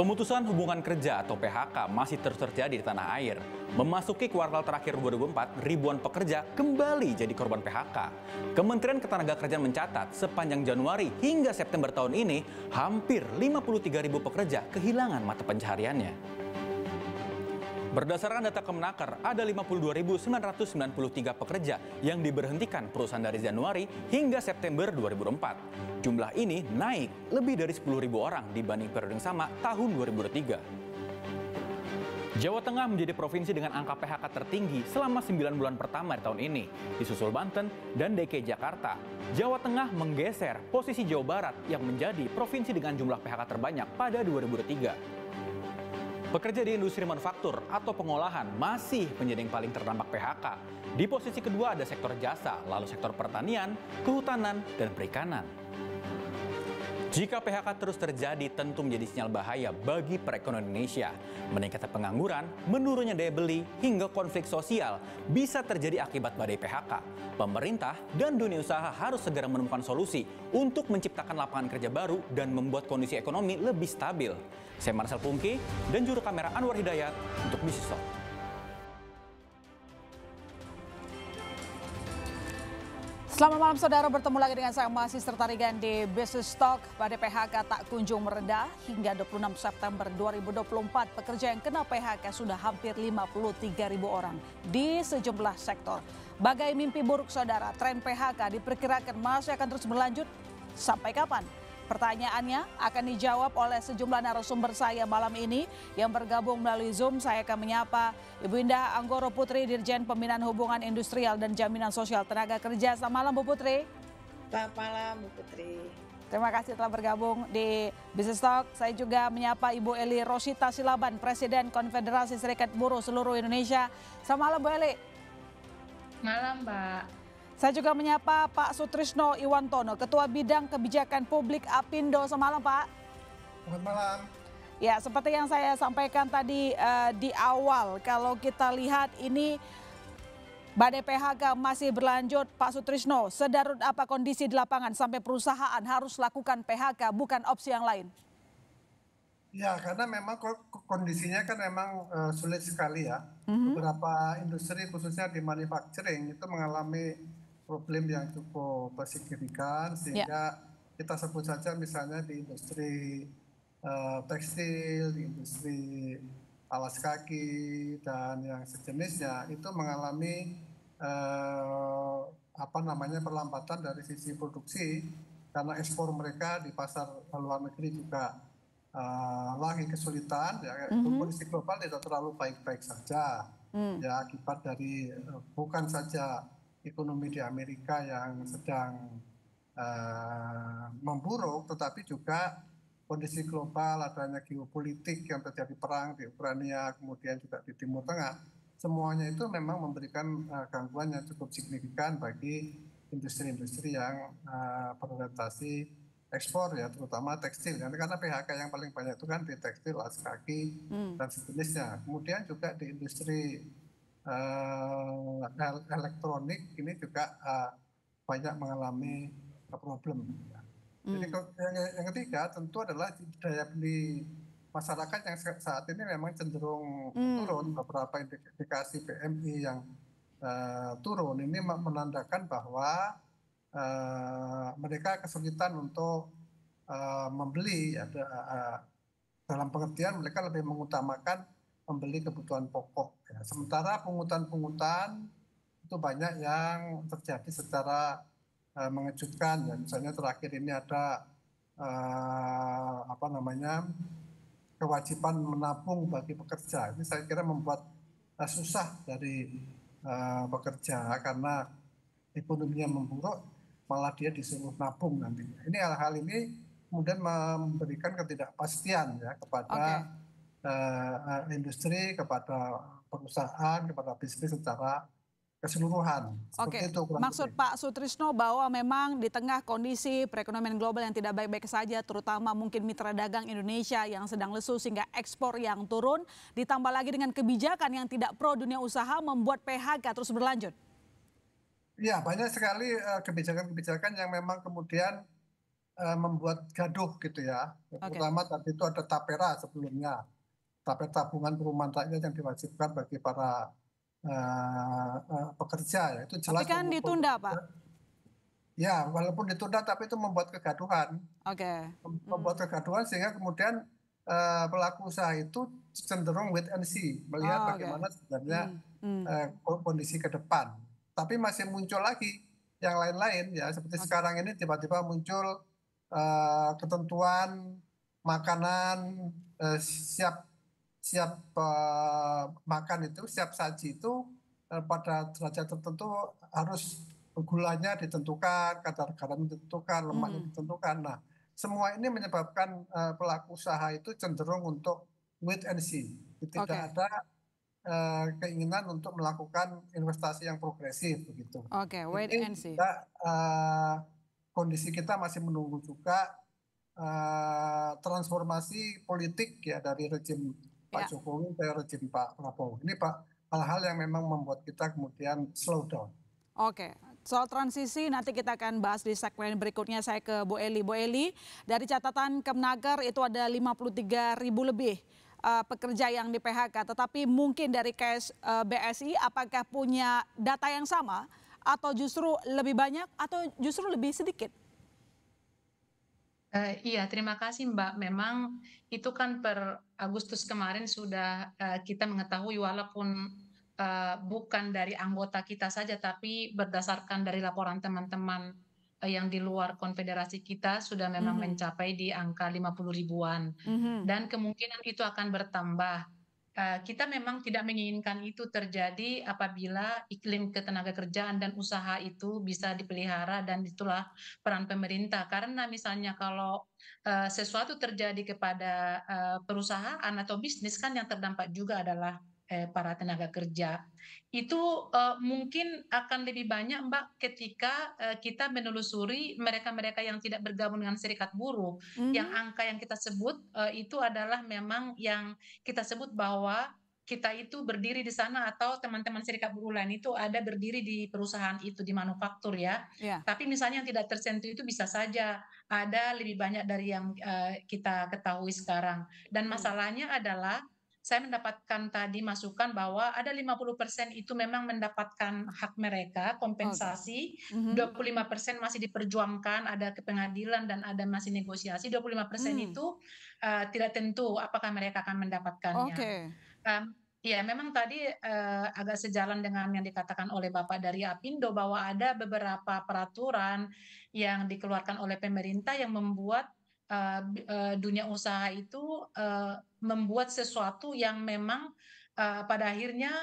Pemutusan hubungan kerja atau PHK masih terus terjadi di tanah air. Memasuki kuartal terakhir 2024, ribuan pekerja kembali jadi korban PHK. Kementerian Ketenagakerjaan mencatat sepanjang Januari hingga September tahun ini, hampir 53.000 pekerja kehilangan mata pencahariannya. Berdasarkan data Kemenaker, ada 52.993 pekerja yang diberhentikan perusahaan dari Januari hingga September 2024. Jumlah ini naik lebih dari 10.000 orang dibanding periode yang sama tahun 2023. Jawa Tengah menjadi provinsi dengan angka PHK tertinggi selama 9 bulan pertama di tahun ini, disusul Banten dan DKI Jakarta. Jawa Tengah menggeser posisi Jawa Barat yang menjadi provinsi dengan jumlah PHK terbanyak pada 2023. Pekerja di industri manufaktur atau pengolahan masih menjadi yang paling terdampak PHK. Di posisi kedua ada sektor jasa, lalu sektor pertanian, kehutanan, dan perikanan. Jika PHK terus terjadi, tentu menjadi sinyal bahaya bagi perekonomian Indonesia. Meningkatnya pengangguran, menurunnya daya beli, hingga konflik sosial bisa terjadi akibat badai PHK. Pemerintah dan dunia usaha harus segera menemukan solusi untuk menciptakan lapangan kerja baru dan membuat kondisi ekonomi lebih stabil. Saya Marcel Pungki dan juru kamera Anwar Hidayat untuk Business Talk. Selamat malam saudara, bertemu lagi dengan saya Masih Tertarigan di Business Talk. Badai PHK tak kunjung mereda. Hingga 26 September 2024, pekerja yang kena PHK sudah hampir 53.000 orang di sejumlah sektor. Bagai mimpi buruk saudara, tren PHK diperkirakan masih akan terus berlanjut sampai kapan? Pertanyaannya akan dijawab oleh sejumlah narasumber saya malam ini yang bergabung melalui Zoom. Saya akan menyapa Ibu Indah Anggoro Putri, Dirjen Pembinaan Hubungan Industrial dan Jaminan Sosial Tenaga Kerja. Selamat malam Bu Putri. Selamat malam Bu Putri. Terima kasih telah bergabung di Business Talk. Saya juga menyapa Ibu Eli Rosita Silaban, Presiden Konfederasi Serikat Buruh Seluruh Indonesia. Selamat malam Bu Eli. Malam Mbak. Saya juga menyapa Pak Sutrisno Iwantono, Ketua Bidang Kebijakan Publik Apindo. Selamat malam Pak. Selamat malam. Ya, seperti yang saya sampaikan tadi di awal, kalau kita lihat ini badai PHK masih berlanjut. Pak Sutrisno, sedarurat apa kondisi di lapangan sampai perusahaan harus lakukan PHK bukan opsi yang lain? Ya, karena memang kondisinya kan memang sulit sekali ya. Beberapa industri khususnya di manufacturing itu mengalami problem yang cukup signifikan sehingga kita sebut saja misalnya di industri tekstil, di industri alas kaki dan yang sejenisnya itu mengalami perlambatan dari sisi produksi karena ekspor mereka di pasar luar negeri juga lagi kesulitan ya. Kondisi global tidak terlalu baik-baik saja ya, akibat dari bukan saja ekonomi di Amerika yang sedang memburuk, tetapi juga kondisi global, adanya geopolitik yang terjadi perang di Ukraina, kemudian juga di Timur Tengah. Semuanya itu memang memberikan gangguan yang cukup signifikan bagi industri-industri yang berorientasi ekspor ya, terutama tekstil. Karena PHK yang paling banyak itu kan di tekstil, alas kaki, dan sejenisnya. Kemudian juga di industri elektronik ini juga banyak mengalami problem. Jadi yang ketiga tentu adalah daya beli masyarakat yang saat ini memang cenderung turun. Beberapa indikasi PMI yang turun ini menandakan bahwa mereka kesulitan untuk membeli. Dalam pengertian mereka lebih mengutamakan membeli kebutuhan pokok. Ya. Sementara pungutan-pungutan itu banyak yang terjadi secara mengejutkan. Ya. Misalnya terakhir ini ada kewajiban menabung bagi pekerja. Ini saya kira membuat susah dari pekerja karena ekonominya memburuk, malah dia disuruh nabung nantinya. Ini hal-hal ini kemudian memberikan ketidakpastian ya kepada industri, kepada perusahaan, kepada bisnis secara keseluruhan. Oke, maksud Pak Sutrisno bahwa memang di tengah kondisi perekonomian global yang tidak baik-baik saja, terutama mungkin mitra dagang Indonesia yang sedang lesu sehingga ekspor yang turun, ditambah lagi dengan kebijakan yang tidak pro dunia usaha membuat PHK terus berlanjut. Ya, banyak sekali kebijakan-kebijakan yang memang kemudian membuat gaduh gitu ya. Terutama tadi itu ada tapera sebelumnya, tapera tabungan perumahan rakyat yang diwajibkan bagi para pekerja ya. Itu jelas. Tapi kan ditunda, Pak. Ya, walaupun ditunda tapi itu membuat kegaduhan. Membuat kegaduhan sehingga kemudian pelaku usaha itu cenderung wait and see, melihat bagaimana sebenarnya kondisi ke depan. Tapi masih muncul lagi yang lain-lain ya, seperti sekarang ini tiba-tiba muncul ketentuan makanan siap makan itu, siap saji itu pada derajat tertentu harus gulanya ditentukan, kadar garam ditentukan, lemaknya ditentukan. Nah, semua ini menyebabkan pelaku usaha itu cenderung untuk wait and see. Tidak ada keinginan untuk melakukan investasi yang progresif begitu. Wait and see. Kondisi kita masih menunggu juga transformasi politik ya dari rejim Pak Jokowi ke rejim Pak Prabowo. Ini hal-hal yang memang membuat kita kemudian slow down. Soal transisi nanti kita akan bahas di segmen berikutnya. Saya ke Bu Eli. Bu Eli, dari catatan Kemnaker itu ada 53.000 lebih pekerja yang di PHK. Tetapi mungkin dari BSI apakah punya data yang sama atau justru lebih banyak atau justru lebih sedikit? Iya, terima kasih Mbak. Memang itu kan per Agustus kemarin sudah kita mengetahui walaupun bukan dari anggota kita saja, tapi berdasarkan dari laporan teman-teman yang di luar konfederasi kita sudah memang mencapai di angka 50 ribuan. Dan kemungkinan itu akan bertambah. Kita memang tidak menginginkan itu terjadi apabila iklim ketenagakerjaan dan usaha itu bisa dipelihara, dan itulah peran pemerintah. Karena misalnya kalau sesuatu terjadi kepada perusahaan atau bisnis, kan yang terdampak juga adalah para tenaga kerja. Itu mungkin akan lebih banyak Mbak ketika kita menelusuri mereka-mereka yang tidak bergabung dengan serikat buruh. Yang angka yang kita sebut itu adalah memang yang kita sebut bahwa kita itu berdiri di sana atau teman-teman serikat buruh lain itu ada berdiri di perusahaan itu, di manufaktur ya. Tapi misalnya yang tidak tersentuh itu bisa saja ada lebih banyak dari yang kita ketahui sekarang. Dan masalahnya adalah saya mendapatkan tadi masukan bahwa ada 50% itu memang mendapatkan hak mereka, kompensasi, 25% masih diperjuangkan, ada ke pengadilan dan ada masih negosiasi, 25% itu tidak tentu apakah mereka akan mendapatkannya. Ya, memang tadi agak sejalan dengan yang dikatakan oleh Bapak dari Apindo bahwa ada beberapa peraturan yang dikeluarkan oleh pemerintah yang membuat dunia usaha itu membuat sesuatu yang memang pada akhirnya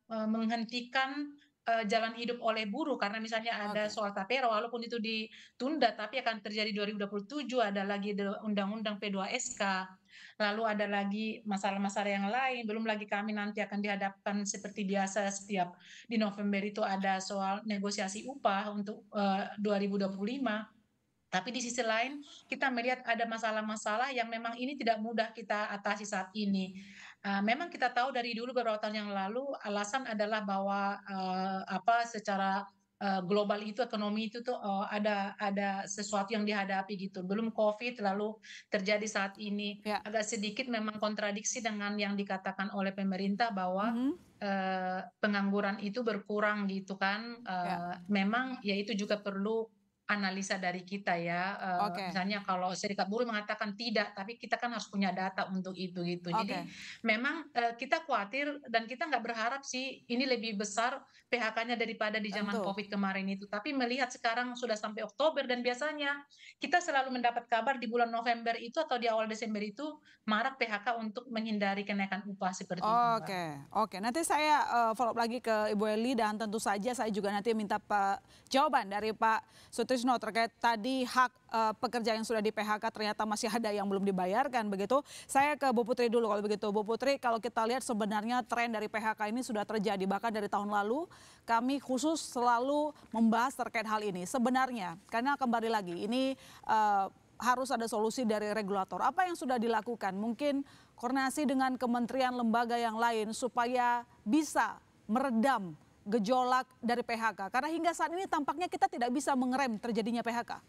menghentikan jalan hidup oleh buruh. Karena misalnya ada soal tapera, walaupun itu ditunda tapi akan terjadi 2027, ada lagi undang-undang P2SK, lalu ada lagi masalah-masalah yang lain, belum lagi kami nanti akan dihadapkan seperti biasa setiap di November itu ada soal negosiasi upah untuk 2025. Tapi di sisi lain kita melihat ada masalah-masalah yang memang ini tidak mudah kita atasi saat ini. Memang kita tahu dari dulu beberapa tahun yang lalu alasan adalah bahwa secara global itu ekonomi itu tuh ada sesuatu yang dihadapi gitu. Belum COVID lalu terjadi saat ini. Agak sedikit memang kontradiksi dengan yang dikatakan oleh pemerintah bahwa pengangguran itu berkurang gitu kan. Memang ya itu juga perlu analisa dari kita ya. Misalnya kalau serikat buruh mengatakan tidak, tapi kita kan harus punya data untuk itu gitu. Jadi memang kita khawatir dan kita nggak berharap sih ini lebih besar PHK-nya daripada di zaman COVID kemarin itu. Tapi melihat sekarang sudah sampai Oktober dan biasanya kita selalu mendapat kabar di bulan November itu atau di awal Desember itu marak PHK untuk menghindari kenaikan upah seperti itu. Oke. Nanti saya follow up lagi ke Ibu Eli, dan tentu saja saya juga nanti minta jawaban dari Pak Sutrisno terkait tadi hak pekerja yang sudah di PHK ternyata masih ada yang belum dibayarkan begitu. Saya ke Bu Putri dulu kalau begitu. Bu Putri, kalau kita lihat sebenarnya tren dari PHK ini sudah terjadi bahkan dari tahun lalu. Kami khusus selalu membahas terkait hal ini. Sebenarnya karena kembali lagi ini harus ada solusi dari regulator. Apa yang sudah dilakukan? Mungkin koordinasi dengan kementerian lembaga yang lain supaya bisa meredam gejolak dari PHK. Karena hingga saat ini tampaknya kita tidak bisa mengerem terjadinya PHK.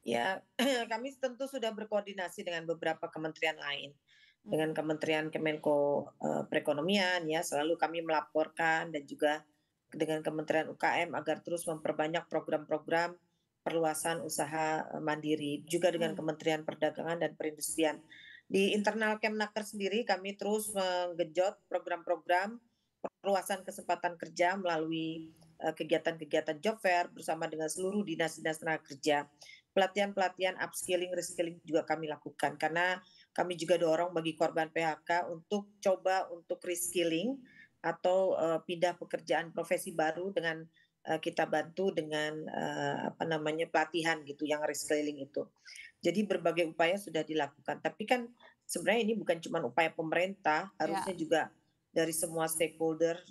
Ya, kami tentu sudah berkoordinasi dengan beberapa kementerian lain. Dengan Kementerian Kemenko Perekonomian ya, selalu kami melaporkan, dan juga dengan Kementerian UKM agar terus memperbanyak program-program perluasan usaha mandiri. Juga dengan Kementerian Perdagangan dan Perindustrian. Di internal Kemnaker sendiri kami terus menggenjot program-program perluasan kesempatan kerja melalui kegiatan-kegiatan job fair bersama dengan seluruh dinas-dinas tenaga kerja. Pelatihan-pelatihan upskilling, reskilling juga kami lakukan, karena kami juga dorong bagi korban PHK untuk coba untuk reskilling atau pindah pekerjaan profesi baru dengan kita bantu dengan pelatihan gitu yang reskilling itu. Jadi berbagai upaya sudah dilakukan. Tapi kan sebenarnya ini bukan cuma upaya pemerintah, harusnya juga dari semua stakeholder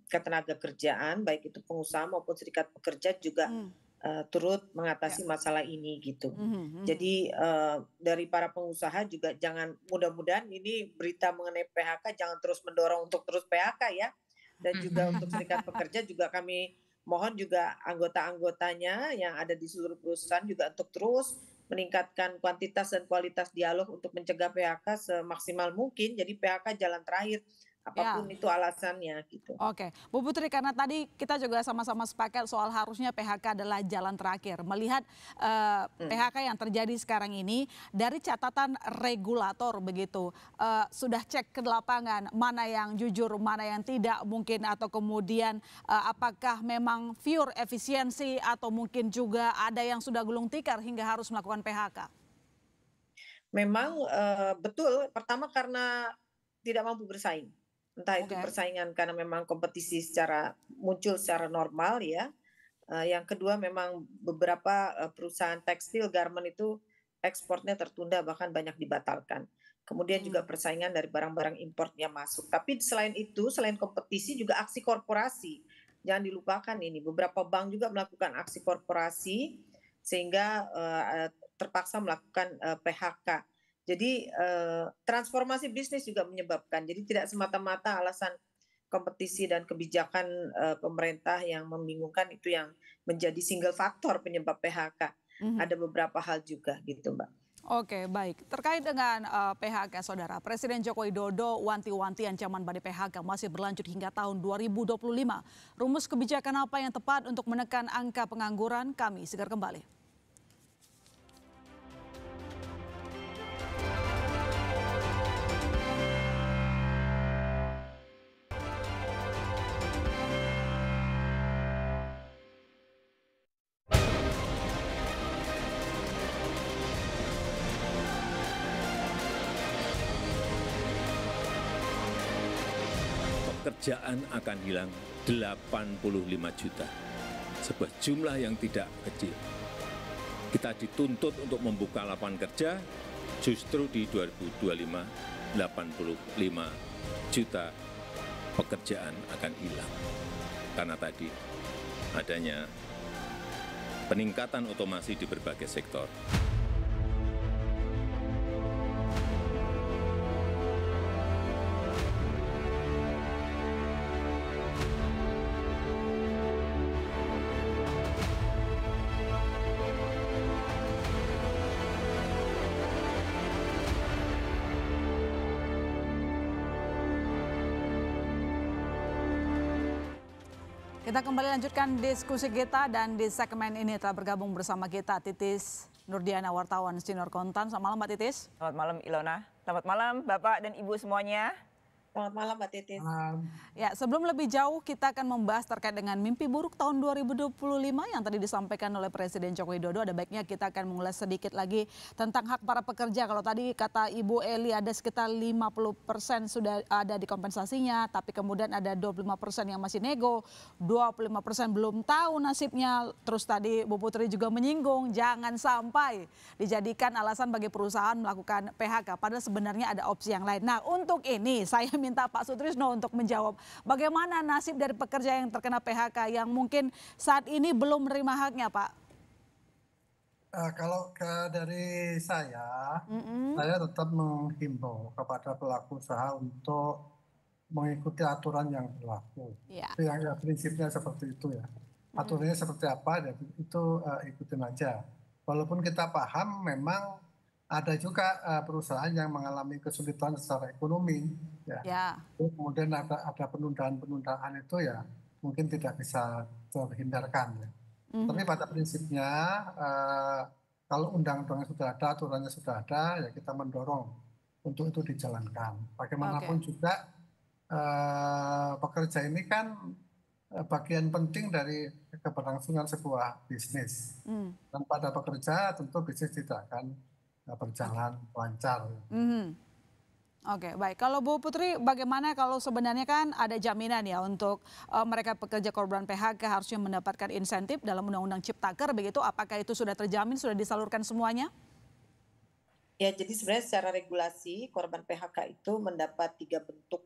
ketenaga kerjaan, baik itu pengusaha maupun serikat pekerja juga turut mengatasi masalah ini gitu. Jadi dari para pengusaha juga jangan, mudah-mudahan ini berita mengenai PHK jangan terus mendorong untuk terus PHK ya. Dan juga untuk serikat pekerja juga kami mohon juga anggota-anggotanya yang ada di seluruh perusahaan juga untuk terus meningkatkan kuantitas dan kualitas dialog untuk mencegah PHK semaksimal mungkin. Jadi PHK jalan terakhir, apapun itu alasannya gitu. Oke, Bu Putri, karena tadi kita juga sama-sama sepakat soal harusnya PHK adalah jalan terakhir. Melihat PHK yang terjadi sekarang ini, dari catatan regulator begitu, sudah cek ke lapangan mana yang jujur, mana yang tidak mungkin, atau kemudian apakah memang pure efisiensi atau mungkin juga ada yang sudah gulung tikar hingga harus melakukan PHK? Memang betul, pertama karena tidak mampu bersaing. Entah itu persaingan karena memang kompetisi muncul secara normal ya. Yang kedua memang beberapa perusahaan tekstil garment itu ekspornya tertunda, bahkan banyak dibatalkan. Kemudian juga persaingan dari barang-barang import yang masuk. Tapi selain itu, selain kompetisi juga aksi korporasi. Jangan dilupakan ini, beberapa bank juga melakukan aksi korporasi sehingga terpaksa melakukan PHK. Jadi transformasi bisnis juga menyebabkan. Jadi tidak semata-mata alasan kompetisi dan kebijakan pemerintah yang membingungkan itu yang menjadi single faktor penyebab PHK. Ada beberapa hal juga gitu, Mbak. Oke, baik. Terkait dengan PHK, Saudara, Presiden Joko Widodo wanti-wanti ancaman badai PHK masih berlanjut hingga tahun 2025. Rumus kebijakan apa yang tepat untuk menekan angka pengangguran? Kami segera kembali. Pekerjaan akan hilang 85 juta. Sebuah jumlah yang tidak kecil. Kita dituntut untuk membuka lapangan kerja, justru di 2025, 85 juta pekerjaan akan hilang. Karena tadi adanya peningkatan otomasi di berbagai sektor. Kita kembali lanjutkan diskusi kita, dan di segmen ini telah bergabung bersama kita Titis Nurdiana, wartawan Sinar Kontan. Selamat malam Mbak Titis. Selamat malam Ilona. Selamat malam Bapak dan Ibu semuanya. Selamat malam Mbak Titis. Ya, sebelum lebih jauh kita akan membahas terkait dengan mimpi buruk tahun 2025 yang tadi disampaikan oleh Presiden Joko Widodo. Ada baiknya kita akan mengulas sedikit lagi tentang hak para pekerja. Kalau tadi kata Ibu Eli ada sekitar 50% sudah ada di kompensasinya, tapi kemudian ada 25% yang masih nego, 25% belum tahu nasibnya. Terus tadi Bu Putri juga menyinggung jangan sampai dijadikan alasan bagi perusahaan melakukan PHK, padahal sebenarnya ada opsi yang lain. Nah, untuk ini saya minta Pak Sutrisno untuk menjawab bagaimana nasib dari pekerja yang terkena PHK yang mungkin saat ini belum menerima haknya, Pak. Kalau dari saya tetap menghimbau kepada pelaku usaha untuk mengikuti aturan yang berlaku. Itu yang prinsipnya seperti itu ya. Aturannya seperti apa, itu ikutin aja. walaupun kita paham memang ada juga perusahaan yang mengalami kesulitan secara ekonomi, ya. Kemudian ada penundaan-penundaan itu ya mungkin tidak bisa terhindarkan. Ya. Tapi pada prinsipnya kalau undang-undangnya sudah ada, aturannya sudah ada, ya kita mendorong untuk itu dijalankan. Bagaimanapun juga pekerja ini kan bagian penting dari keberlangsungan sebuah bisnis. Dan pada pekerja tentu bisnis tidak akan berjalan lancar. Oke, baik. Kalau Bu Putri, bagaimana kalau sebenarnya kan ada jaminan ya untuk mereka pekerja korban PHK harusnya mendapatkan insentif dalam Undang-Undang Ciptaker, begitu? Apakah itu sudah terjamin, sudah disalurkan semuanya? Ya, jadi sebenarnya secara regulasi korban PHK itu mendapat 3 bentuk.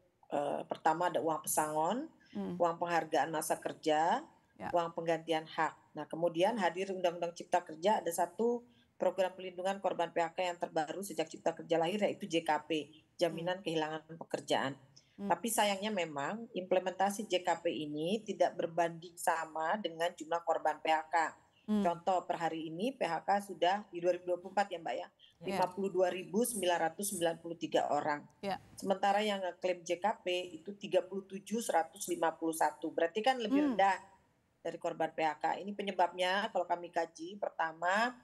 Pertama ada uang pesangon, uang penghargaan masa kerja, uang penggantian hak. Nah, kemudian hadir Undang-Undang Cipta Kerja, ada satu program pelindungan korban PHK yang terbaru sejak Cipta Kerja lahir, yaitu JKP, Jaminan Kehilangan Pekerjaan. Tapi sayangnya memang implementasi JKP ini tidak berbanding sama dengan jumlah korban PHK. Contoh per hari ini PHK sudah di 2024 ya Mbak ya, 52.993 orang. Sementara yang ngeklaim JKP itu 37.151, berarti kan lebih rendah dari korban PHK. Ini penyebabnya kalau kami kaji, pertama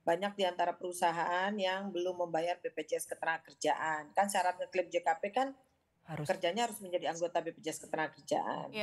banyak di antara perusahaan yang belum membayar BPJS Ketenagakerjaan. Kan syarat ngeklaim JKP kan kerjanya harus menjadi anggota BPJS Ketenagakerjaan.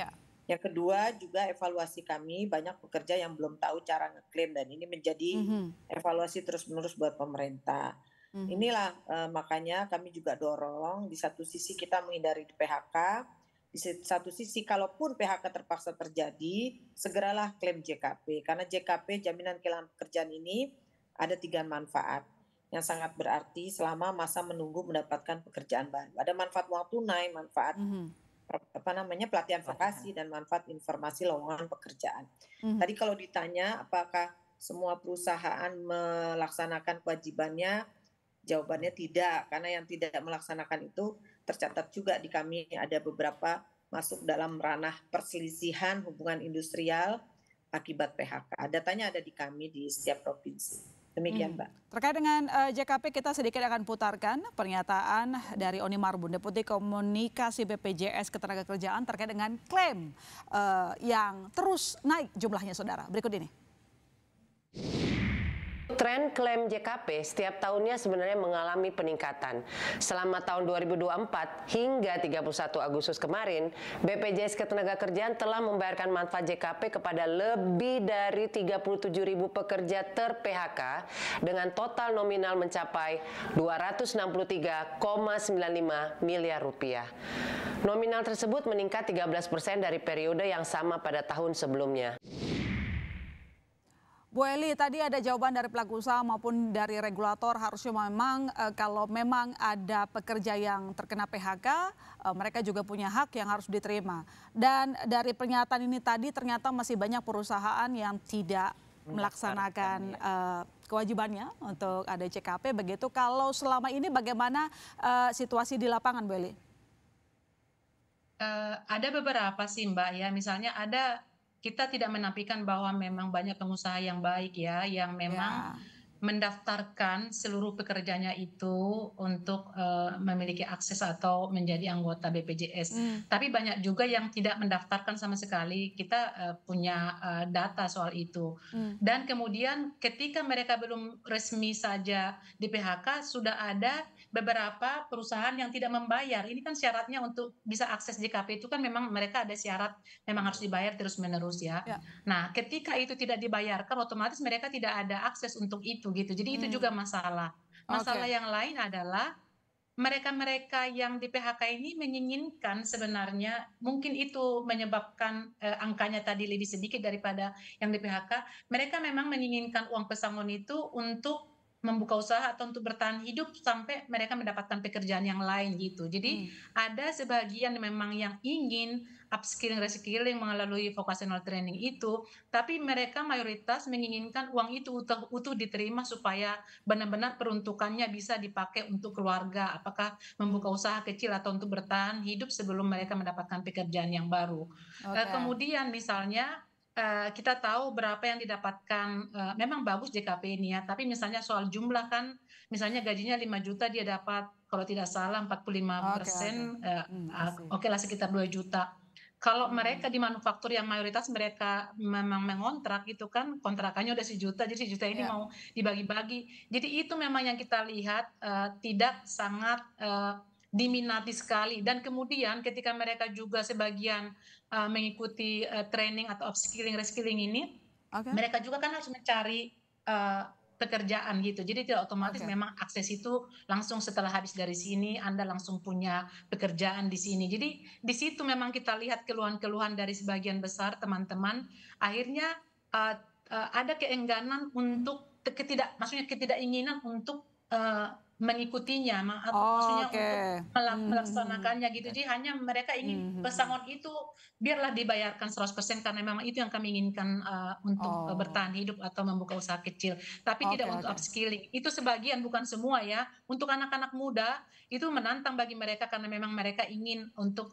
Yang kedua juga evaluasi kami, banyak pekerja yang belum tahu cara ngeklaim dan ini menjadi evaluasi terus-menerus buat pemerintah. Inilah makanya kami juga dorong, di satu sisi kita menghindari PHK, di satu sisi kalaupun PHK terpaksa terjadi, segeralah klaim JKP. Karena JKP, Jaminan Kehilangan Pekerjaan ini, ada 3 manfaat yang sangat berarti selama masa menunggu mendapatkan pekerjaan baru. Ada manfaat uang tunai, manfaat pelatihan vokasi, dan manfaat informasi lowongan pekerjaan. Tadi kalau ditanya apakah semua perusahaan melaksanakan kewajibannya, jawabannya tidak, karena yang tidak melaksanakan itu tercatat juga di kami ada beberapa masuk dalam ranah perselisihan hubungan industrial akibat PHK. Datanya ada di kami di setiap provinsi. Demikian Mbak. Terkait dengan JKP, kita sedikit akan putarkan pernyataan dari Oni Marbun, Deputi Komunikasi BPJS Ketenagakerjaan terkait dengan klaim yang terus naik jumlahnya, saudara. Berikut ini. Tren klaim JKP setiap tahunnya sebenarnya mengalami peningkatan. Selama tahun 2024 hingga 31 Agustus kemarin, BPJS Ketenagakerjaan telah membayarkan manfaat JKP kepada lebih dari 37.000 pekerja ter-PHK dengan total nominal mencapai 263,95 miliar rupiah. Nominal tersebut meningkat 13% dari periode yang sama pada tahun sebelumnya. Bu Eli, tadi ada jawaban dari pelaku usaha maupun dari regulator, harusnya memang kalau memang ada pekerja yang terkena PHK, mereka juga punya hak yang harus diterima. Dan dari pernyataan ini tadi ternyata masih banyak perusahaan yang tidak melaksanakan kewajibannya untuk ada JKP. Begitu, kalau selama ini bagaimana situasi di lapangan, Bu Eli? Ada beberapa sih Mbak ya, misalnya kita tidak menafikan bahwa memang banyak pengusaha yang baik ya, yang memang mendaftarkan seluruh pekerjanya itu untuk memiliki akses atau menjadi anggota BPJS. Tapi banyak juga yang tidak mendaftarkan sama sekali. Kita punya data soal itu. Dan kemudian ketika mereka belum resmi saja di PHK, sudah ada beberapa perusahaan yang tidak membayar. Ini kan syaratnya untuk bisa akses JKP itu kan memang mereka ada syarat, memang harus dibayar terus-menerus ya. Nah, ketika itu tidak dibayarkan, otomatis mereka tidak ada akses untuk itu gitu. Jadi itu juga masalah. Masalah yang lain adalah mereka-mereka yang di PHK ini menginginkan sebenarnya, mungkin itu menyebabkan angkanya tadi lebih sedikit daripada yang di PHK. Mereka memang menginginkan uang pesangon itu untuk membuka usaha atau untuk bertahan hidup sampai mereka mendapatkan pekerjaan yang lain gitu. Jadi ada sebagian memang yang ingin upskilling, reskilling melalui vocational training itu, tapi mereka mayoritas menginginkan uang itu utuh diterima supaya benar-benar peruntukannya bisa dipakai untuk keluarga, apakah membuka usaha kecil atau untuk bertahan hidup sebelum mereka mendapatkan pekerjaan yang baru. Kemudian misalnya kita tahu berapa yang didapatkan, memang bagus JKP ini ya, tapi misalnya soal jumlah kan, misalnya gajinya 5 juta dia dapat kalau tidak salah 45%, oke lah sekitar 2 juta. Kalau mereka di manufaktur yang mayoritas mereka memang mengontrak itu kan kontrakannya udah 1 juta, jadi 1 juta ini mau dibagi-bagi. Jadi itu memang yang kita lihat tidak sangat diminati sekali, dan kemudian ketika mereka juga sebagian mengikuti training atau upskilling reskilling ini, mereka juga kan harus mencari pekerjaan gitu. Jadi tidak otomatis memang akses itu langsung setelah habis dari sini Anda langsung punya pekerjaan di sini. Jadi di situ memang kita lihat keluhan-keluhan dari sebagian besar teman-teman, akhirnya ada keengganan untuk maksudnya ketidakinginan untuk mengikutinya, atau maksudnya untuk melaksanakannya gitu. Jadi hanya mereka ingin pesangon itu biarlah dibayarkan 100% karena memang itu yang kami inginkan untuk bertahan hidup atau membuka usaha kecil, tapi tidak untuk upskilling. Itu sebagian, bukan semua ya. Untuk anak-anak muda itu menantang bagi mereka karena memang mereka ingin untuk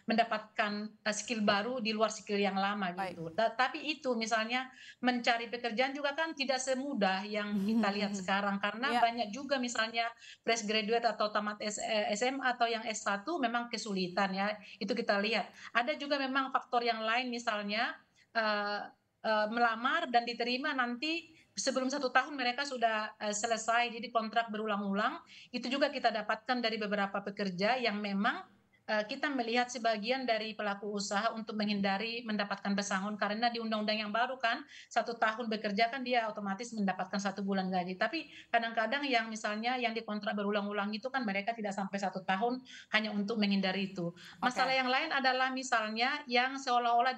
mendapatkan skill baru di luar skill yang lama gitu. Tapi itu misalnya mencari pekerjaan juga kan tidak semudah yang kita lihat sekarang, karena banyak juga misalnya fresh graduate atau tamat SMA atau yang S1 memang kesulitan ya, itu kita lihat. Ada juga memang faktor yang lain, misalnya melamar dan diterima nanti sebelum 1 tahun mereka sudah selesai, jadi kontrak berulang-ulang. Itu juga kita dapatkan dari beberapa pekerja yang memang kita melihat sebagian dari pelaku usaha untuk menghindari mendapatkan pesangon, karena di undang-undang yang baru kan 1 tahun bekerja kan dia otomatis mendapatkan 1 bulan gaji. Tapi kadang-kadang yang misalnya yang dikontrak berulang-ulang itu kan mereka tidak sampai 1 tahun hanya untuk menghindari itu. Masalah yang lain adalah misalnya yang seolah-olah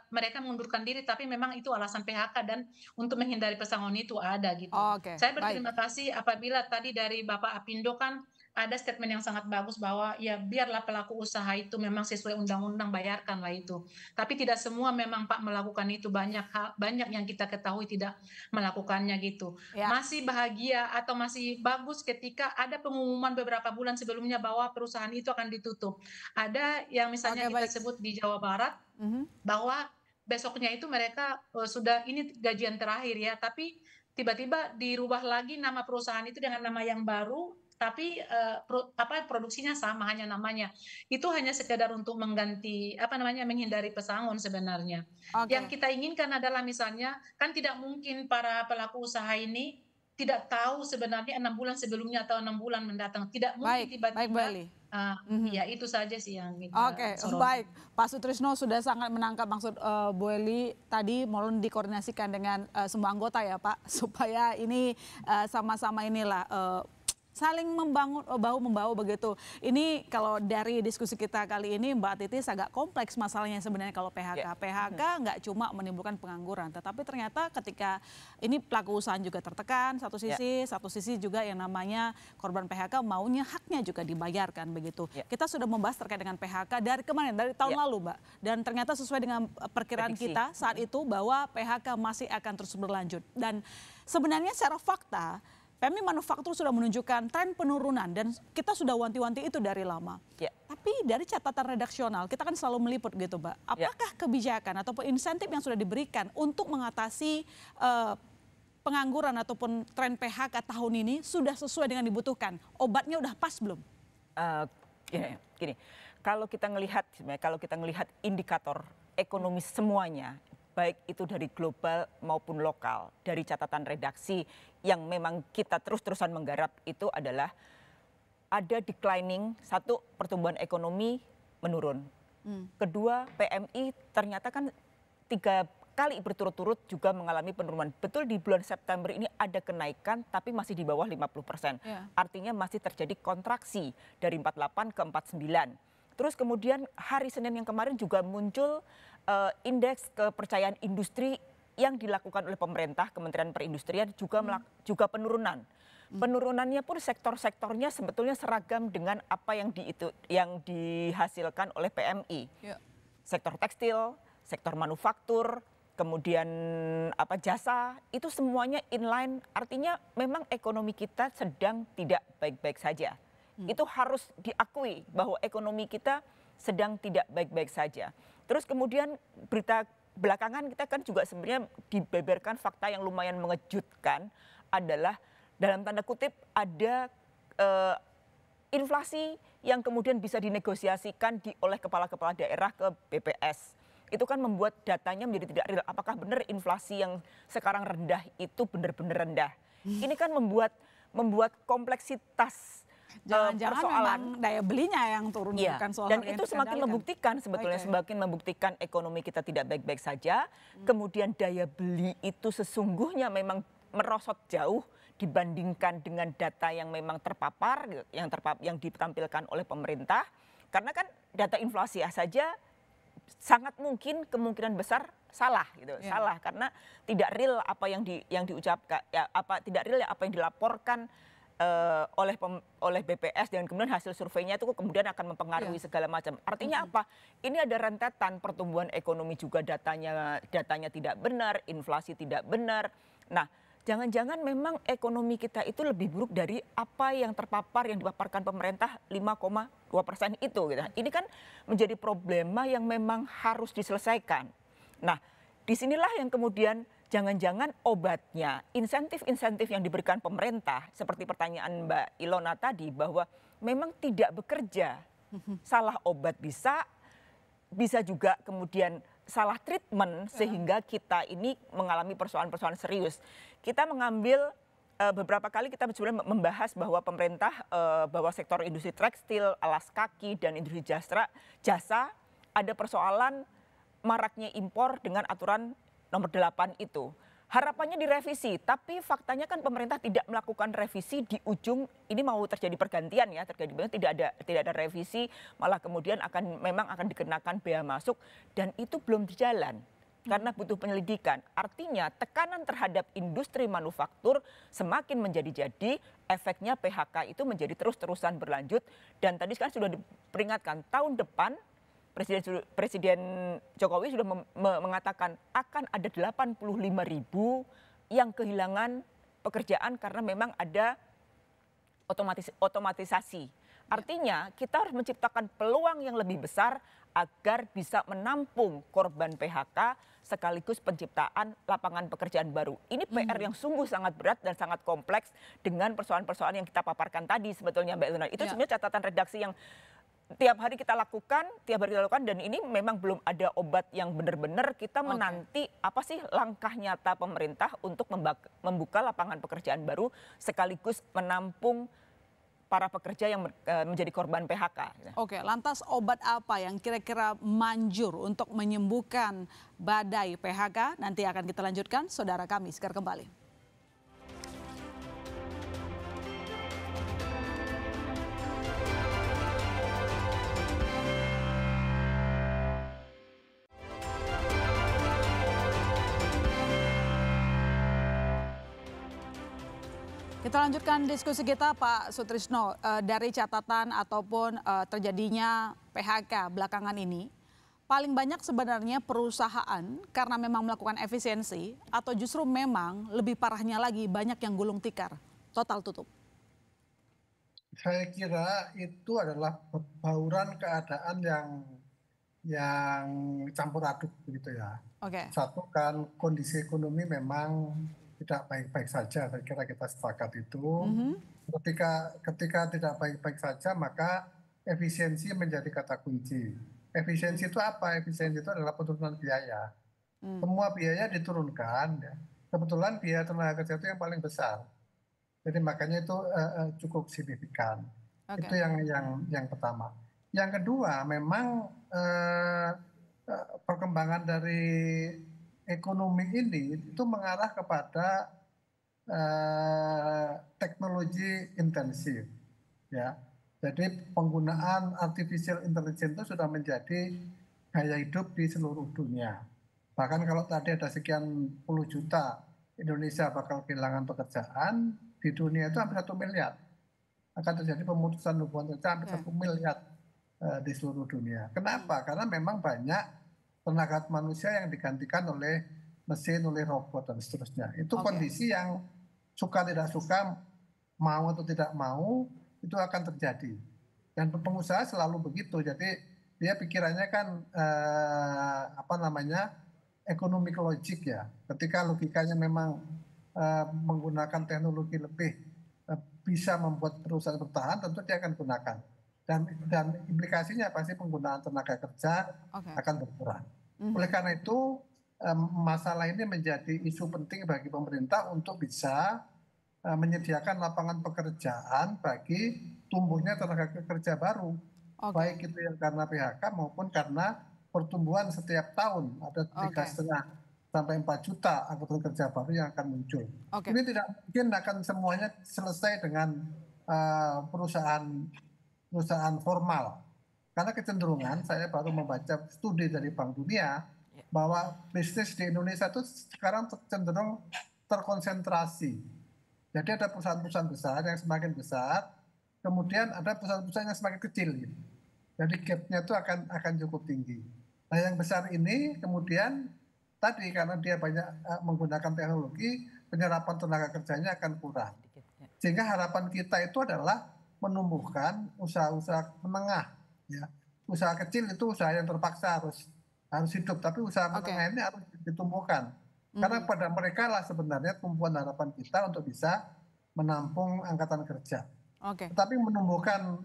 mereka mengundurkan diri, tapi memang itu alasan PHK dan untuk menghindari pesangon itu ada gitu. Saya berterima kasih apabila tadi dari Bapak Apindo kan ada statement yang sangat bagus bahwa ya biarlah pelaku usaha itu memang sesuai undang-undang, bayarkanlah itu. Tapi tidak semua memang Pak melakukan itu, banyak yang kita ketahui tidak melakukannya gitu. Masih bahagia atau masih bagus ketika ada pengumuman beberapa bulan sebelumnya bahwa perusahaan itu akan ditutup. Ada yang misalnya kita sebut di Jawa Barat bahwa besoknya itu mereka sudah ini gajian terakhir ya, tapi tiba-tiba dirubah lagi nama perusahaan itu dengan nama yang baru, tapi produksinya sama, hanya namanya. Itu hanya sekedar untuk mengganti menghindari pesangon sebenarnya. Yang kita inginkan adalah misalnya kan tidak mungkin para pelaku usaha ini tidak tahu sebenarnya 6 bulan sebelumnya atau 6 bulan mendatang, tidak mungkin tiba-tiba. Ya itu saja sih yang kita soroti. Baik, Pak Sutrisno sudah sangat menangkap maksud Bu Eli tadi, mohon dikoordinasikan dengan semua anggota ya Pak, supaya ini sama-sama inilah saling membangun bahu-membahu begitu. Ini kalau dari diskusi kita kali ini Mbak Titis agak kompleks masalahnya sebenarnya kalau PHK. PHK nggak cuma menimbulkan pengangguran, tetapi ternyata ketika ini pelaku usaha juga tertekan satu sisi juga yang namanya korban PHK maunya haknya juga dibayarkan begitu. Kita sudah membahas terkait dengan PHK dari kemarin, dari tahun lalu Mbak. Dan ternyata sesuai dengan perkiraan kita saat itu bahwa PHK masih akan terus berlanjut. Dan sebenarnya secara fakta PMI Manufaktur sudah menunjukkan tren penurunan dan kita sudah wanti-wanti itu dari lama. Tapi dari catatan redaksional kita kan selalu meliput gitu Mbak. Apakah kebijakan ataupun insentif yang sudah diberikan untuk mengatasi pengangguran ataupun tren PHK tahun ini sudah sesuai dengan dibutuhkan? Obatnya udah pas belum? Gini, kalau kita ngelihat indikator ekonomi semuanya, baik itu dari global maupun lokal, dari catatan redaksi yang memang kita terus-terusan menggarap itu adalah ada declining, satu pertumbuhan ekonomi menurun. Kedua, PMI ternyata kan 3 kali berturut-turut juga mengalami penurunan. Betul di bulan September ini ada kenaikan tapi masih di bawah 50%. Artinya masih terjadi kontraksi dari 48 ke 49. Terus kemudian hari Senin yang kemarin juga muncul indeks kepercayaan industri yang dilakukan oleh pemerintah, Kementerian Perindustrian juga penurunan. Penurunannya pun sektor-sektornya sebetulnya seragam dengan apa yang dihasilkan oleh PMI. Sektor tekstil, sektor manufaktur, kemudian jasa, itu semuanya inline. Artinya memang ekonomi kita sedang tidak baik-baik saja. Itu harus diakui bahwa ekonomi kita sedang tidak baik-baik saja. Terus kemudian berita belakangan kita kan juga sebenarnya dibeberkan fakta yang lumayan mengejutkan adalah dalam tanda kutip ada inflasi yang kemudian bisa dinegosiasikan oleh kepala-kepala daerah ke BPS. Itu kan membuat datanya menjadi tidak real. Apakah benar inflasi yang sekarang rendah itu benar-benar rendah? Ini kan membuat kompleksitas Jangan-jangan persoalan memang daya belinya yang turun, bukan soal dan harga yang itu semakin dikendalikan. membuktikan sebetulnya semakin membuktikan ekonomi kita tidak baik-baik saja. Kemudian daya beli itu sesungguhnya memang merosot jauh dibandingkan dengan data yang memang terpapar yang ditampilkan oleh pemerintah. Karena kan data inflasi saja sangat mungkin kemungkinan besar salah gitu. Salah karena tidak real apa yang diucapkan tidak real apa yang dilaporkan oleh BPS dan kemudian hasil surveinya itu kemudian akan mempengaruhi segala macam. Artinya apa? Ini ada rentetan pertumbuhan ekonomi juga datanya tidak benar, inflasi tidak benar. Nah, jangan-jangan memang ekonomi kita itu lebih buruk dari apa yang terpapar yang dipaparkan pemerintah 5,2% itu gitu. Ini kan menjadi problema yang memang harus diselesaikan. Nah, disinilah yang kemudian jangan-jangan obatnya, insentif-insentif yang diberikan pemerintah, seperti pertanyaan Mbak Ilona tadi, bahwa memang tidak bekerja. Salah obat bisa juga kemudian salah treatment, sehingga kita ini mengalami persoalan-persoalan serius. Kita mengambil beberapa kali kita sebenarnya membahas bahwa pemerintah, bahwa sektor industri tekstil, alas kaki, dan industri jasa ada persoalan maraknya impor dengan aturan nomor 8 itu. Harapannya direvisi, tapi faktanya kan pemerintah tidak melakukan revisi di ujung ini mau terjadi pergantian ya, tidak ada revisi, malah kemudian memang akan dikenakan bea masuk dan itu belum berjalan karena butuh penyelidikan. Artinya tekanan terhadap industri manufaktur semakin menjadi-jadi, efeknya PHK itu menjadi terus-terusan berlanjut dan tadi kan sudah diperingatkan tahun depan Presiden Jokowi sudah mengatakan akan ada 85.000 yang kehilangan pekerjaan karena memang ada otomatisasi. Artinya kita harus menciptakan peluang yang lebih besar agar bisa menampung korban PHK sekaligus penciptaan lapangan pekerjaan baru. Ini PR yang sungguh sangat berat dan sangat kompleks dengan persoalan-persoalan yang kita paparkan tadi sebetulnya Mbak Ilona. Itu sebenarnya catatan redaksi yang tiap hari kita lakukan dan ini memang belum ada obat yang benar-benar. Kita menanti apa sih langkah nyata pemerintah untuk membuka lapangan pekerjaan baru sekaligus menampung para pekerja yang menjadi korban PHK. Oke, lantas obat apa yang kira-kira manjur untuk menyembuhkan badai PHK? Nanti akan kita lanjutkan, saudara kami segera kembali. Kita lanjutkan diskusi kita Pak Sutrisno, dari catatan ataupun terjadinya PHK belakangan ini, paling banyak sebenarnya perusahaan karena memang melakukan efisiensi atau justru memang lebih parahnya lagi banyak yang gulung tikar, total tutup? Saya kira itu adalah bauran keadaan yang campur aduk begitu ya. Satu kan kondisi ekonomi memang tidak baik-baik saja, saya kira kita sepakat itu. Ketika tidak baik-baik saja, maka efisiensi menjadi kata kunci. Efisiensi itu apa? Efisiensi itu adalah penurunan biaya. Semua biaya diturunkan, ya. Kebetulan biaya tenaga kerja itu yang paling besar. Jadi makanya itu cukup signifikan. Itu yang pertama. Yang kedua, memang perkembangan dari ekonomi ini itu mengarah kepada teknologi intensif, ya. Jadi penggunaan artificial intelligence itu sudah menjadi gaya hidup di seluruh dunia. Bahkan kalau tadi ada sekian puluh juta Indonesia bakal kehilangan pekerjaan, di dunia itu hampir 1 miliar. Akan terjadi pemutusan hubungan kerja hampir 1 miliar di seluruh dunia. Kenapa? Karena memang banyak tenaga manusia yang digantikan oleh mesin, oleh robot dan seterusnya. Itu kondisi yang suka tidak suka, mau atau tidak mau, itu akan terjadi. Dan pengusaha selalu begitu. Jadi dia pikirannya kan economic logic ya. Ketika logikanya memang menggunakan teknologi lebih bisa membuat perusahaan bertahan, tentu dia akan gunakan. Dan implikasinya pasti penggunaan tenaga kerja akan berkurang. Oleh karena itu masalah ini menjadi isu penting bagi pemerintah untuk bisa menyediakan lapangan pekerjaan bagi tumbuhnya tenaga kerja baru. Baik itu yang karena PHK maupun karena pertumbuhan setiap tahun ada 3,5 sampai 4 juta angkatan kerja baru yang akan muncul. Ini tidak mungkin akan semuanya selesai dengan perusahaan formal. Karena kecenderungan saya baru membaca studi dari Bank Dunia bahwa bisnis di Indonesia itu sekarang cenderung terkonsentrasi. Jadi ada perusahaan-perusahaan besar yang semakin besar, kemudian ada perusahaan-perusahaan yang semakin kecil. Jadi gap-nya itu akan cukup tinggi. Nah yang besar ini kemudian tadi karena dia banyak menggunakan teknologi, penyerapan tenaga kerjanya akan kurang. Sehingga harapan kita itu adalah menumbuhkan usaha-usaha menengah. Ya. Usaha kecil itu usaha yang terpaksa harus hidup, tapi usaha menengah ini harus ditumbuhkan. Karena pada mereka lah sebenarnya tumpuan harapan kita untuk bisa menampung angkatan kerja. Tetapi menumbuhkan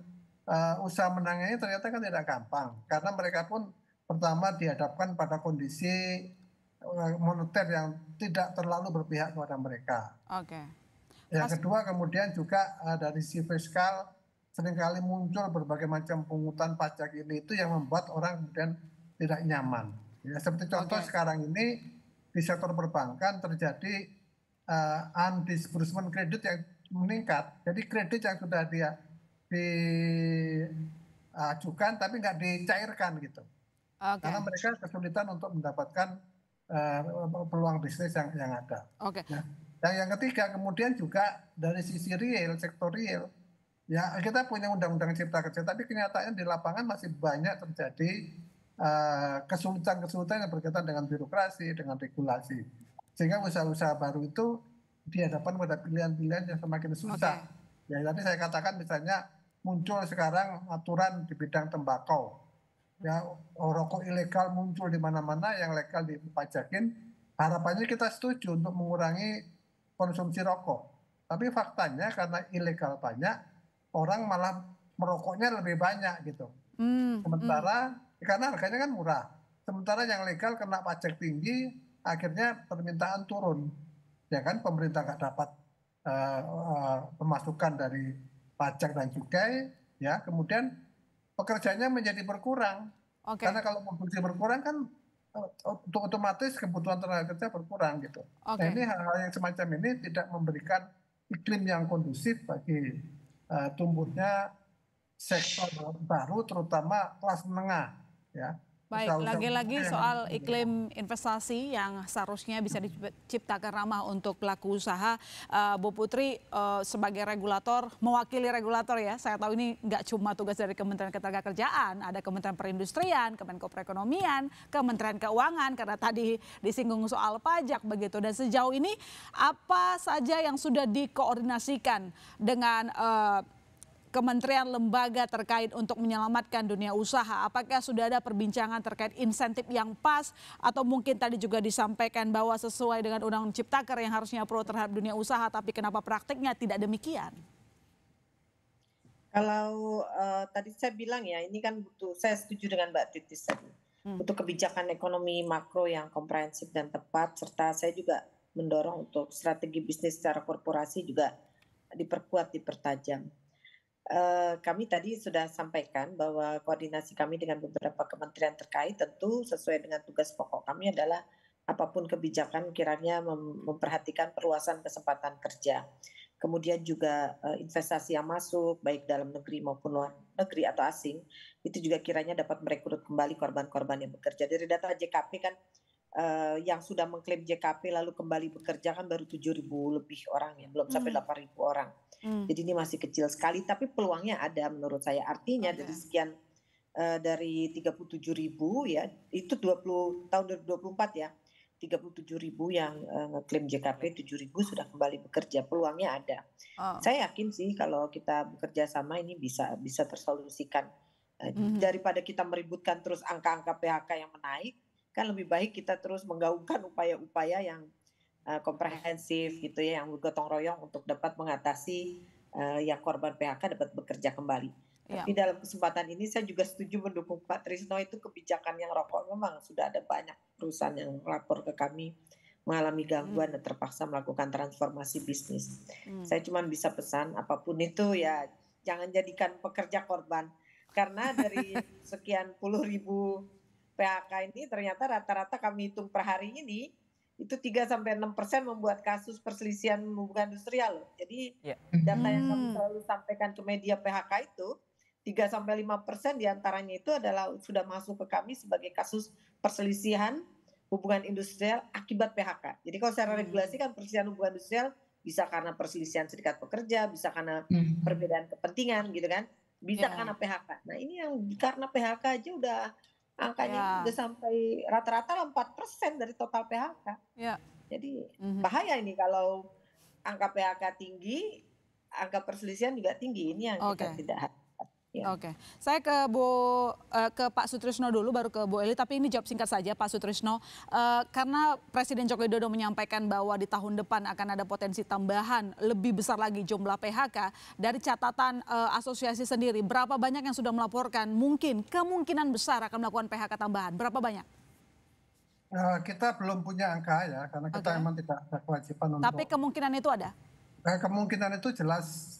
usaha menengah ini ternyata kan tidak gampang. Karena mereka pun pertama dihadapkan pada kondisi moneter yang tidak terlalu berpihak kepada mereka. Yang kedua kemudian juga dari sisi fiskal seringkali muncul berbagai macam pungutan pajak ini itu yang membuat orang kemudian tidak nyaman. Ya, seperti contoh sekarang ini di sektor perbankan terjadi undisbursement kredit yang meningkat. Jadi kredit yang sudah diajukan tapi nggak dicairkan gitu. Karena mereka kesulitan untuk mendapatkan peluang bisnis yang ada. Nah, yang ketiga kemudian juga dari sisi real, sektor real, ya kita punya undang-undang cipta kerja, tapi kenyataannya di lapangan masih banyak terjadi kesulitan-kesulitan yang berkaitan dengan birokrasi, dengan regulasi. Sehingga usaha-usaha baru itu dihadapkan pada pilihan-pilihan yang semakin susah. Ya tadi saya katakan misalnya muncul sekarang aturan di bidang tembakau. Ya, rokok ilegal muncul di mana-mana, yang legal dipajakin. Harapannya kita setuju untuk mengurangi konsumsi rokok. Tapi faktanya karena ilegal banyak, orang malah merokoknya lebih banyak gitu. Sementara karena harganya kan murah. Sementara yang legal kena pajak tinggi, akhirnya permintaan turun. Ya kan pemerintah nggak dapat pemasukan dari pajak dan cukai, ya kemudian pekerjaannya menjadi berkurang. Karena kalau produksi berkurang kan otomatis kebutuhan tenaga kerja berkurang gitu. Nah ini hal-hal yang semacam ini tidak memberikan iklim yang kondusif bagi tumbuhnya sektor baru terutama kelas menengah. Ya. Baik, lagi-lagi soal iklim investasi yang seharusnya bisa diciptakan ramah untuk pelaku usaha. Bu Putri sebagai regulator, mewakili regulator ya, saya tahu ini nggak cuma tugas dari Kementerian Ketenagakerjaan, ada Kementerian Perindustrian, Kemenko Perekonomian, Kementerian Keuangan, karena tadi disinggung soal pajak begitu. Dan sejauh ini apa saja yang sudah dikoordinasikan dengan kementerian lembaga terkait untuk menyelamatkan dunia usaha? Apakah sudah ada perbincangan terkait insentif yang pas atau mungkin tadi juga disampaikan bahwa sesuai dengan Undang-Undang Ciptaker yang harusnya pro terhadap dunia usaha, tapi kenapa praktiknya tidak demikian? Kalau tadi saya bilang ya, ini kan butuh, saya setuju dengan Mbak Titis tadi, butuh kebijakan ekonomi makro yang komprehensif dan tepat, serta saya juga mendorong untuk strategi bisnis secara korporasi juga diperkuat, dipertajam. Kami tadi sudah sampaikan bahwa koordinasi kami dengan beberapa kementerian terkait tentu sesuai dengan tugas pokok kami adalah apapun kebijakan kiranya memperhatikan perluasan kesempatan kerja. Kemudian juga investasi yang masuk baik dalam negeri maupun luar negeri atau asing itu juga kiranya dapat merekrut kembali korban-korban yang bekerja. Dari data JKP kan yang sudah mengklaim JKP lalu kembali bekerja kan baru 7.000 lebih orang ya, belum sampai 8.000 orang. Jadi ini masih kecil sekali, tapi peluangnya ada menurut saya. Artinya dari sekian dari 37.000 ya, itu tahun 2024 ya, 37.000 yang ngeklaim JKP, 7.000 sudah kembali bekerja. Peluangnya ada. Saya yakin sih kalau kita bekerja sama ini bisa tersolusikan. Daripada kita meributkan terus angka-angka PHK yang menaik, kan lebih baik kita terus menggaungkan upaya-upaya yang komprehensif gitu ya, yang bergotong royong untuk dapat mengatasi yang korban PHK dapat bekerja kembali. Ya. Tapi dalam kesempatan ini saya juga setuju mendukung Pak Trisno, itu kebijakan yang rokok memang sudah ada banyak perusahaan yang melapor ke kami mengalami gangguan dan terpaksa melakukan transformasi bisnis. Saya cuma bisa pesan apapun itu ya jangan jadikan pekerja korban, karena dari sekian puluh ribu PHK ini ternyata rata-rata kami hitung per hari ini itu 3-6% membuat kasus perselisihan hubungan industrial loh. Jadi data yang kami selalu sampaikan ke media PHK itu 3-5% diantaranya itu adalah sudah masuk ke kami sebagai kasus perselisihan hubungan industrial akibat PHK. Jadi kalau secara regulasi kan perselisihan hubungan industrial bisa karena perselisihan serikat pekerja, bisa karena perbedaan kepentingan gitu kan, bisa karena PHK. Nah ini yang karena PHK aja udah angkanya udah sampai rata-rata 4% dari total PHK. Jadi bahaya ini kalau angka PHK tinggi, angka perselisihan juga tinggi. Ini yang kita tidak harapkan. Oke, saya ke Pak Sutrisno dulu, baru ke Bu Eli. Tapi ini jawab singkat saja Pak Sutrisno, karena Presiden Joko Widodo menyampaikan bahwa di tahun depan akan ada potensi tambahan lebih besar lagi jumlah PHK. Dari catatan asosiasi sendiri, berapa banyak yang sudah melaporkan kemungkinan besar akan melakukan PHK tambahan? Berapa banyak? Kita belum punya angka ya, karena kita memang tidak ada kewajiban untuk. Tapi kemungkinan itu ada? Kemungkinan itu jelas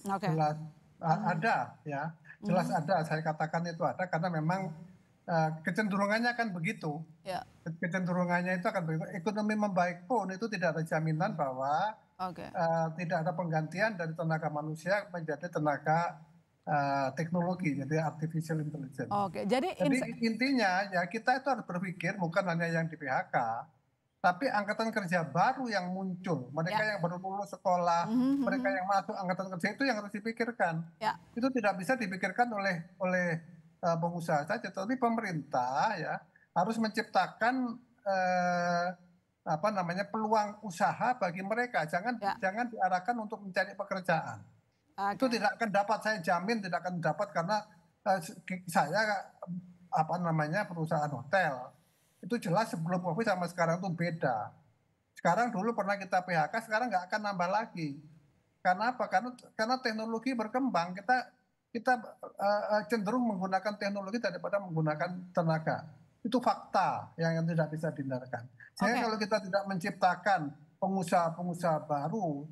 ada ya. Jelas ada, saya katakan itu ada karena memang kecenderungannya kan begitu. Kecenderungannya itu akan begitu. Ekonomi membaik pun itu tidak ada jaminan bahwa tidak ada penggantian dari tenaga manusia menjadi tenaga teknologi, jadi artificial intelligence. Jadi intinya ya kita itu harus berpikir bukan hanya yang di PHK, tapi angkatan kerja baru yang muncul, mereka yang baru lulus sekolah, mereka yang masuk angkatan kerja itu yang harus dipikirkan. Itu tidak bisa dipikirkan oleh pengusaha saja, tapi pemerintah ya harus menciptakan peluang usaha bagi mereka. Jangan diarahkan untuk mencari pekerjaan. Itu tidak akan dapat, saya jamin tidak akan dapat, karena saya perusahaan hotel. Itu jelas sebelum COVID sama sekarang itu beda. Sekarang dulu pernah kita PHK, sekarang nggak akan nambah lagi. Karena apa? Karena teknologi berkembang, kita cenderung menggunakan teknologi daripada menggunakan tenaga. Itu fakta yang tidak bisa dihindarkan. Sehingga kalau kita tidak menciptakan pengusaha-pengusaha baru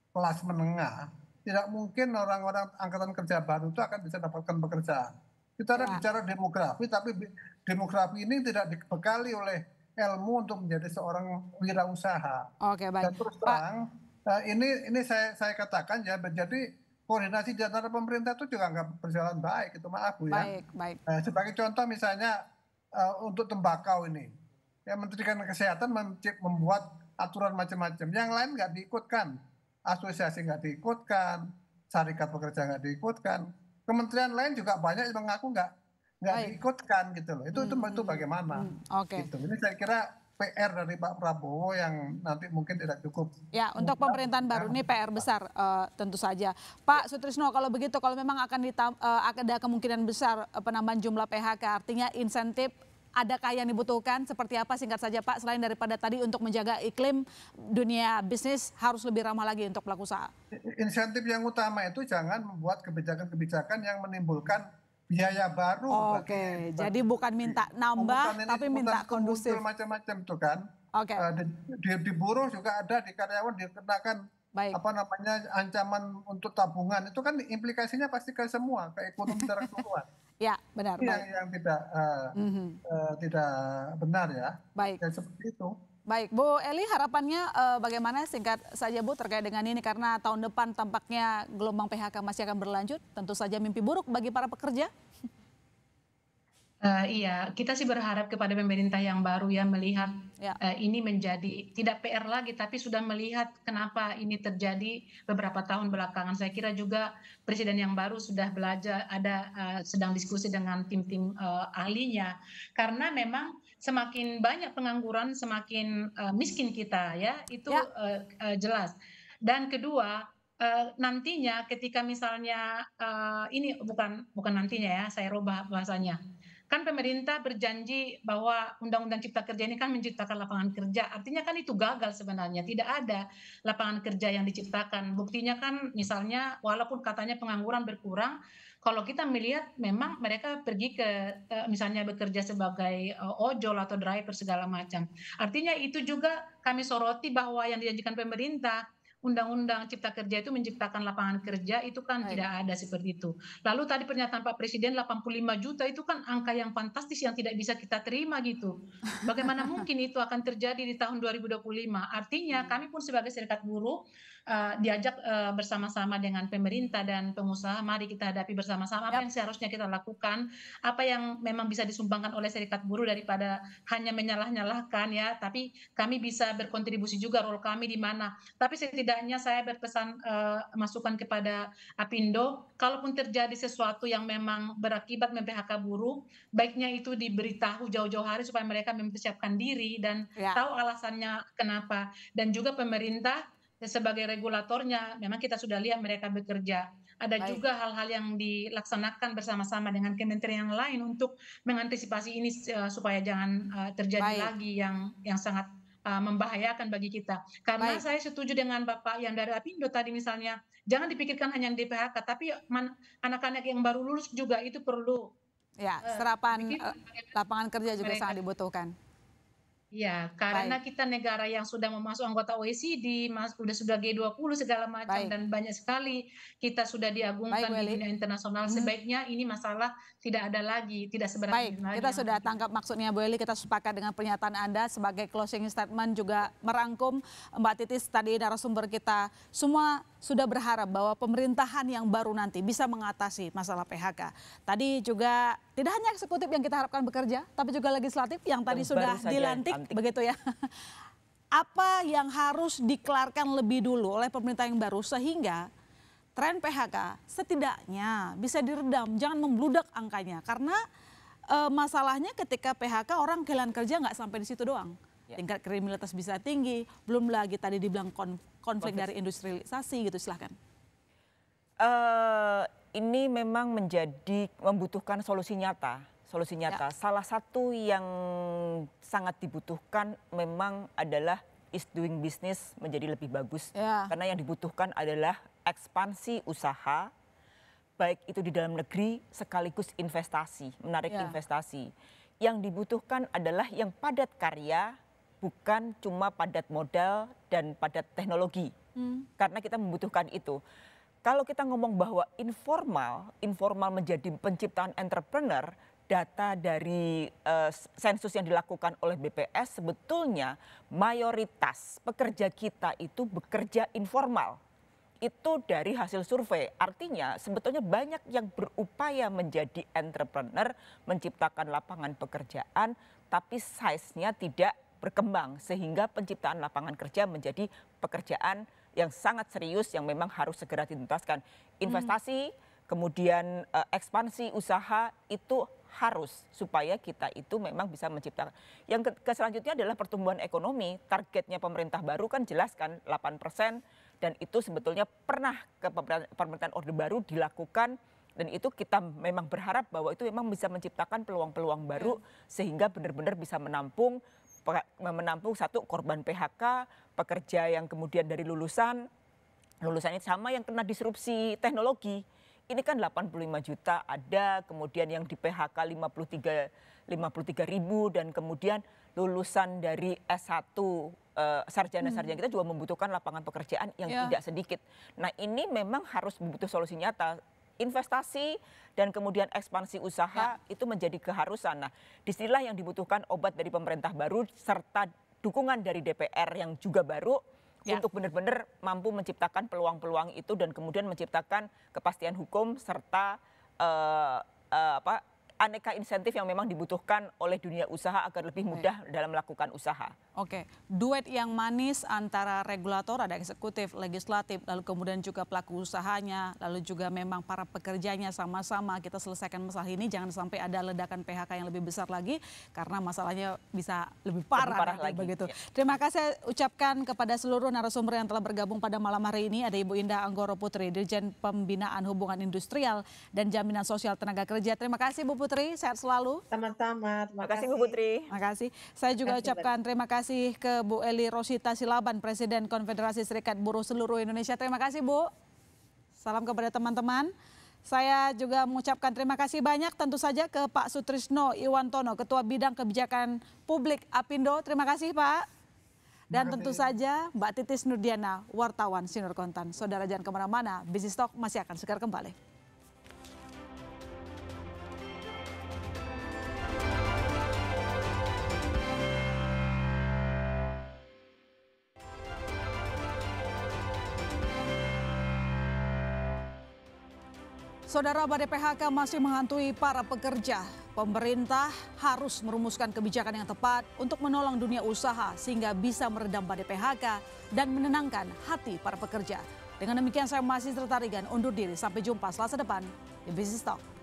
kelas menengah, tidak mungkin orang-orang angkatan kerja baru itu akan bisa dapatkan pekerjaan. Kita ada bicara demografi, tapi demografi ini tidak dibekali oleh ilmu untuk menjadi seorang wirausaha. Dan terus terang, ini saya katakan ya, menjadi koordinasi di antara pemerintah itu juga nggak berjalan baik, itu maaf Bu ya. Sebagai contoh misalnya untuk tembakau ini, ya Menteri Kesehatan membuat aturan macam-macam, yang lain nggak diikutkan, asosiasi nggak diikutkan, serikat pekerja nggak diikutkan. Kementerian lain juga banyak yang mengaku nggak diikutkan gitu loh. Itu bagaimana? Gitu. Ini saya kira PR dari Pak Prabowo yang nanti mungkin tidak cukup. Ya, untuk pemerintahan baru ini PR besar tentu saja. Pak Sutrisno, kalau begitu, kalau memang akan ada kemungkinan besar penambahan jumlah PHK, artinya insentif adakah yang dibutuhkan? Seperti apa, singkat saja Pak, selain daripada tadi untuk menjaga iklim dunia bisnis harus lebih ramah lagi untuk pelaku usaha? Insentif yang utama itu jangan membuat kebijakan-kebijakan yang menimbulkan biaya baru. Jadi bukan minta nambah, tapi minta kondusif. Macam-macam tuh kan. Di buruh juga ada, di karyawan dikenakan ancaman untuk tabungan. Itu kan implikasinya pasti ke semua, ke ekonomi secara keseluruhan. Ya, benar. Yang tidak benar ya. Dan seperti itu. Baik, Bu Eli, harapannya bagaimana, singkat saja Bu, terkait dengan ini, karena tahun depan tampaknya gelombang PHK masih akan berlanjut, tentu saja mimpi buruk bagi para pekerja. Iya, kita sih berharap kepada pemerintah yang baru ya melihat ini menjadi tidak PR lagi, tapi sudah melihat kenapa ini terjadi beberapa tahun belakangan. Saya kira juga presiden yang baru sudah belajar, sedang diskusi dengan tim-tim ahlinya, karena memang semakin banyak pengangguran, semakin miskin kita ya, itu jelas. Dan kedua, nantinya ketika misalnya ini bukan nantinya ya, saya rubah bahasanya. kan pemerintah berjanji bahwa Undang-Undang Cipta Kerja ini kan menciptakan lapangan kerja. Artinya kan itu gagal sebenarnya. Tidak ada lapangan kerja yang diciptakan. Buktinya kan misalnya walaupun katanya pengangguran berkurang, kalau kita melihat memang mereka pergi ke misalnya bekerja sebagai ojol atau driver segala macam. Artinya itu juga kami soroti bahwa yang dijanjikan pemerintah Undang-Undang Cipta Kerja itu menciptakan lapangan kerja itu kan tidak ada seperti itu. Lalu tadi pernyataan Pak Presiden 85 juta itu kan angka yang fantastis yang tidak bisa kita terima gitu. Bagaimana mungkin itu akan terjadi di tahun 2025? Artinya kami pun sebagai serikat buruh diajak bersama-sama dengan pemerintah dan pengusaha, mari kita hadapi bersama-sama apa yang seharusnya kita lakukan, apa yang memang bisa disumbangkan oleh serikat buruh daripada hanya menyalah-nyalahkan ya, tapi kami bisa berkontribusi juga role kami di mana. Tapi setidaknya saya berpesan masukan kepada Apindo, kalaupun terjadi sesuatu yang memang berakibat memphk buruh, baiknya itu diberitahu jauh-jauh hari supaya mereka mempersiapkan diri dan tahu alasannya kenapa. Dan juga pemerintah sebagai regulatornya, memang kita sudah lihat mereka bekerja. Ada juga hal-hal yang dilaksanakan bersama-sama dengan kementerian yang lain untuk mengantisipasi ini supaya jangan terjadi lagi yang sangat membahayakan bagi kita. Karena saya setuju dengan Bapak yang dari Apindo tadi misalnya, jangan dipikirkan hanya di PHK, tapi anak-anak yang baru lulus juga itu perlu. Ya, serapan lapangan kerja juga sangat dibutuhkan. Ya, karena kita negara yang sudah masuk anggota OECD, sudah G20 segala macam dan banyak sekali kita sudah diagungkan di dunia internasional. Sebaiknya ini masalah tidak ada lagi, tidak seberat ini lagi. Kita sudah tangkap maksudnya Bu Eli, kita sepakat dengan pernyataan Anda sebagai closing statement juga merangkum Mbak Titis tadi narasumber kita. Semua sudah berharap bahwa pemerintahan yang baru nanti bisa mengatasi masalah PHK. Tadi juga tidak hanya eksekutif yang kita harapkan bekerja, tapi juga legislatif yang tadi sudah dilantik, begitu ya. Apa yang harus dikelarkan lebih dulu oleh pemerintah yang baru sehingga tren PHK setidaknya bisa diredam, jangan membludak angkanya. Karena masalahnya ketika PHK orang kehilangan kerja nggak sampai di situ doang. Tingkat kriminalitas bisa tinggi, belum lagi tadi dibilang konflik dari industrialisasi gitu, silahkan. Ini memang membutuhkan solusi nyata. Salah satu yang sangat dibutuhkan memang adalah is doing business menjadi lebih bagus. Karena yang dibutuhkan adalah ekspansi usaha, baik itu di dalam negeri sekaligus investasi, menarik investasi. Yang dibutuhkan adalah yang padat karya, bukan cuma padat modal dan padat teknologi. Karena kita membutuhkan itu. Kalau kita ngomong bahwa informal menjadi penciptaan entrepreneur, data dari sensus yang dilakukan oleh BPS sebetulnya mayoritas pekerja kita itu bekerja informal. Itu dari hasil survei. Artinya sebetulnya banyak yang berupaya menjadi entrepreneur, menciptakan lapangan pekerjaan, tapi size-nya tidak berkembang sehingga penciptaan lapangan kerja menjadi pekerjaan yang sangat serius yang memang harus segera dituntaskan. Investasi, kemudian ekspansi usaha itu harus supaya kita itu memang bisa menciptakan. Yang selanjutnya adalah pertumbuhan ekonomi. Targetnya pemerintah baru kan jelas kan 8% dan itu sebetulnya pernah ke pemerintahan Orde Baru dilakukan dan itu kita memang berharap bahwa itu memang bisa menciptakan peluang-peluang baru sehingga benar-benar bisa menampung satu korban PHK, pekerja yang kemudian dari lulusannya sama yang kena disrupsi teknologi. Ini kan 85 juta ada, kemudian yang di PHK 53 ribu dan kemudian lulusan dari S1 sarjana-sarjana kita juga membutuhkan lapangan pekerjaan yang tidak sedikit. Nah ini memang harus membutuhkan solusi nyata. Investasi dan kemudian ekspansi usaha itu menjadi keharusan. Nah, disinilah yang dibutuhkan obat dari pemerintah baru serta dukungan dari DPR yang juga baru untuk benar-benar mampu menciptakan peluang-peluang itu dan kemudian menciptakan kepastian hukum serta aneka insentif yang memang dibutuhkan oleh dunia usaha agar lebih mudah dalam melakukan usaha. Oke, duet yang manis antara regulator, ada eksekutif, legislatif, lalu kemudian juga pelaku usahanya, lalu juga memang para pekerjanya sama-sama kita selesaikan masalah ini. Jangan sampai ada ledakan PHK yang lebih besar lagi karena masalahnya bisa lebih parah lagi. Begitu. Ya. Terima kasih saya ucapkan kepada seluruh narasumber yang telah bergabung pada malam hari ini. Ada Ibu Indah Anggoro Putri, Dirjen Pembinaan Hubungan Industrial dan Jaminan Sosial Tenaga Kerja. Terima kasih Bu Putri. Putri, sehat selalu. Sama-sama, terima Terima kasih kasih. Bu Putri. Terima kasih. Saya juga Terima kasih, ucapkan terima kasih ke Bu Eli Rosita Silaban, Presiden Konfederasi Serikat Buruh Seluruh Indonesia. Terima kasih Bu. Salam kepada teman-teman. Saya juga mengucapkan terima kasih banyak tentu saja ke Pak Sutrisno Iwantono, Ketua Bidang Kebijakan Publik Apindo. Terima kasih Pak. Dan tentu saja Mbak Titis Nurdiana, wartawan Sinar Kontan. Saudara jangan kemana-mana, Business Talk masih akan segera kembali. Saudara, badai PHK masih menghantui para pekerja. Pemerintah harus merumuskan kebijakan yang tepat untuk menolong dunia usaha sehingga bisa meredam badai PHK dan menenangkan hati para pekerja. Dengan demikian saya masih Tarigan undur diri. Sampai jumpa Selasa depan di Business Talk.